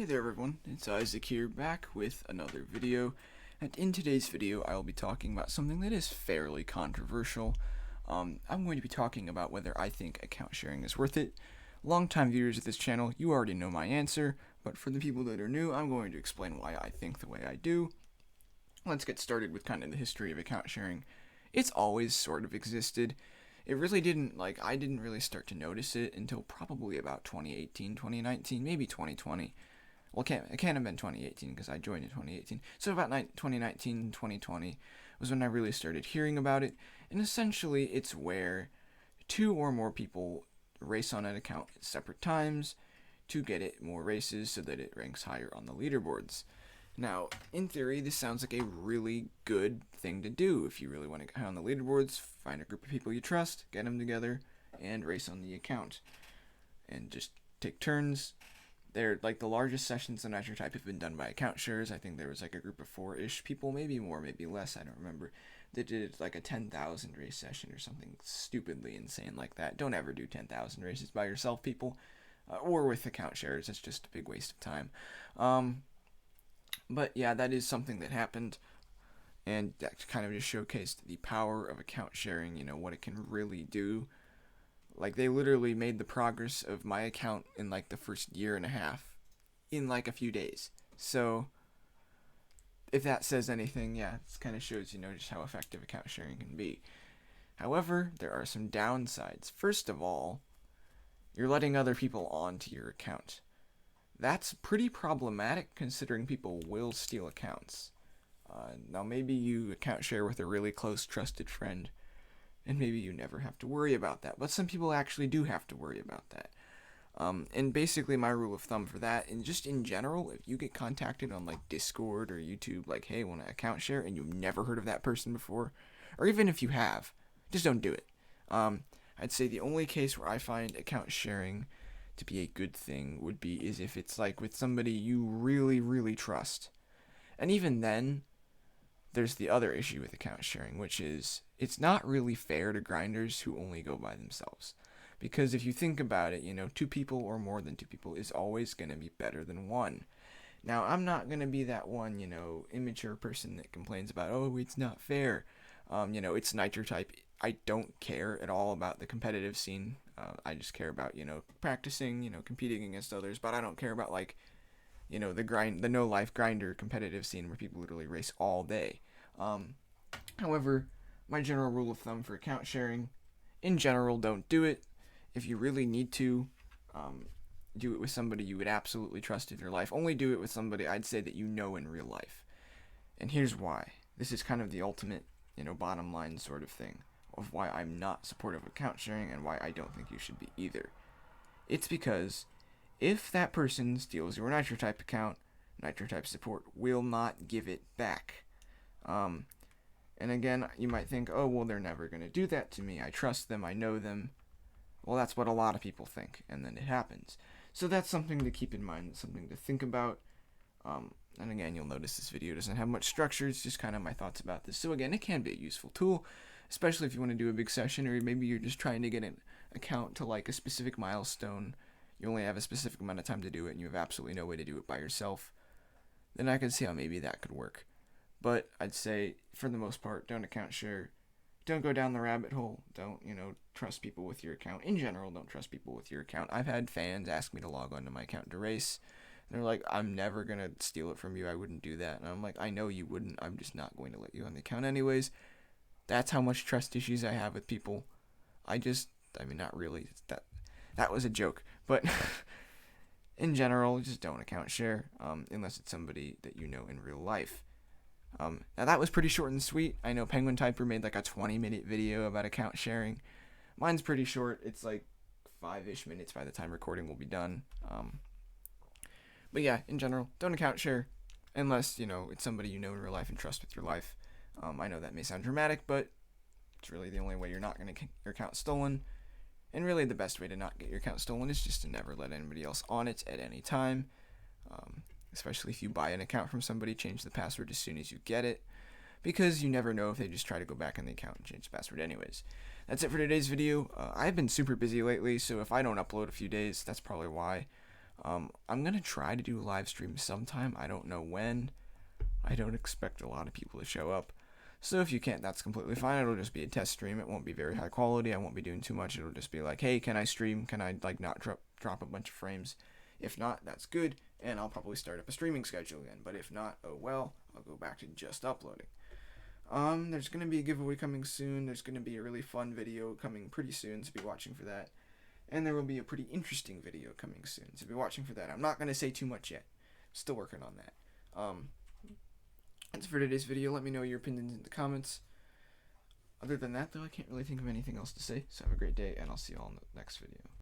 Hey there everyone, it's Isaac here back with another video, and in today's video I will be talking about something that is fairly controversial. I'm going to be talking about whether I think account sharing is worth it. Longtime viewers of this channel, you already know my answer, but for the people that are new, I'm going to explain why I think the way I do. Let's get started with kind of the history of account sharing. It's always sort of existed. It really didn't, I didn't really start to notice it until probably about 2018, 2019, maybe 2020. Well, it can't have been 2018 because I joined in 2018. So about 2019, 2020 was when I really started hearing about it. And essentially, it's where two or more people race on an account at separate times to get it more races so that it ranks higher on the leaderboards. Now, in theory, this sounds like a really good thing to do. If you really want to get high on the leaderboards, find a group of people you trust, get them together, and race on the account. And just take turns. They're like the largest sessions in Nitro Type have been done by account sharers. I think there was like a group of 4-ish people, maybe more, maybe less, I don't remember, that did like a 10,000 race session or something stupidly insane like that. Don't ever do 10,000 races by yourself, people, or with account sharers. It's just a big waste of time. But yeah, that is something that happened, and that kind of just showcased the power of account sharing, what it can really do. Like, they literally made the progress of my account in, the first year and a half in, a few days. So, if that says anything, yeah, it kind of shows, just how effective account sharing can be. However, there are some downsides. First of all, you're letting other people onto your account. That's pretty problematic considering people will steal accounts. Now, maybe you account share with a really close, trusted friend, and maybe you never have to worry about that. But some people actually do have to worry about that. And basically my rule of thumb for that, and just in general, if you get contacted on Discord or YouTube, hey, want to account share, and you've never heard of that person before, or even if you have, just don't do it. I'd say the only case where I find account sharing to be a good thing is if it's with somebody you really, really trust. And even then, there's the other issue with account sharing, which is it's not really fair to grinders who only go by themselves. Because if you think about it, 2 people or more than 2 people is always going to be better than 1. Now, I'm not going to be that one, immature person that complains about, oh, it's not fair. It's Nitro Type. I don't care at all about the competitive scene. I just care about, practicing, competing against others. But I don't care about, the no-life grinder competitive scene where people literally race all day. However, my general rule of thumb for account sharing, in general, don't do it. If you really need to, do it with somebody you would absolutely trust in your life. Only do it with somebody I'd say that you know in real life. And here's why. This is kind of the ultimate, bottom line sort of thing of why I'm not supportive of account sharing and why I don't think you should be either. It's because if that person steals your Nitro Type account, Nitro Type support will not give it back. And again, you might think, oh, well, they're never going to do that to me. I trust them. I know them. Well, that's what a lot of people think, and then it happens. So that's something to keep in mind, something to think about. And again, you'll notice this video doesn't have much structure. It's just kind of my thoughts about this. So again, it can be a useful tool, especially if you want to do a big session, or maybe you're just trying to get an account to a specific milestone. You only have a specific amount of time to do it, and you have absolutely no way to do it by yourself. Then I can see how maybe that could work. But I'd say, for the most part, don't account share. Don't go down the rabbit hole. Don't, trust people with your account. In general, don't trust people with your account. I've had fans ask me to log onto my account to race. They're like, I'm never going to steal it from you. I wouldn't do that. And I'm like, I know you wouldn't. I'm just not going to let you on the account anyways. That's how much trust issues I have with people. Not really. That was a joke. But in general, just don't account share unless it's somebody that you know in real life. Now that was pretty short and sweet. I know Penguin Typer made a 20-minute video about account sharing. Mine's pretty short. It's 5-ish minutes by the time recording will be done. But yeah, in general, don't account share unless, it's somebody you know in real life and trust with your life. I know that may sound dramatic, but it's really the only way you're not going to get your account stolen. And really the best way to not get your account stolen is just to never let anybody else on it at any time. Especially if you buy an account from somebody, change the password as soon as you get it, because you never know if they just try to go back in the account and change the password anyways. That's it for today's video. I've been super busy lately, so if I don't upload a few days, that's probably why. I'm gonna try to do a live stream sometime. I don't know when. I don't expect a lot of people to show up. So if you can't, that's completely fine. It'll just be a test stream. It won't be very high quality. I won't be doing too much. It'll just be like, hey, can I stream? Can I like not drop a bunch of frames? If not, that's good, and I'll probably start up a streaming schedule again. But if not, oh well, I'll go back to just uploading. There's gonna be a giveaway coming soon. There's gonna be a really fun video coming pretty soon, so be watching for that. And there will be a pretty interesting video coming soon, so be watching for that. I'm not gonna say too much yet. Still working on that. That's for today's video. Let me know your opinions in the comments. Other than that, though, I can't really think of anything else to say. So have a great day, and I'll see you all in the next video.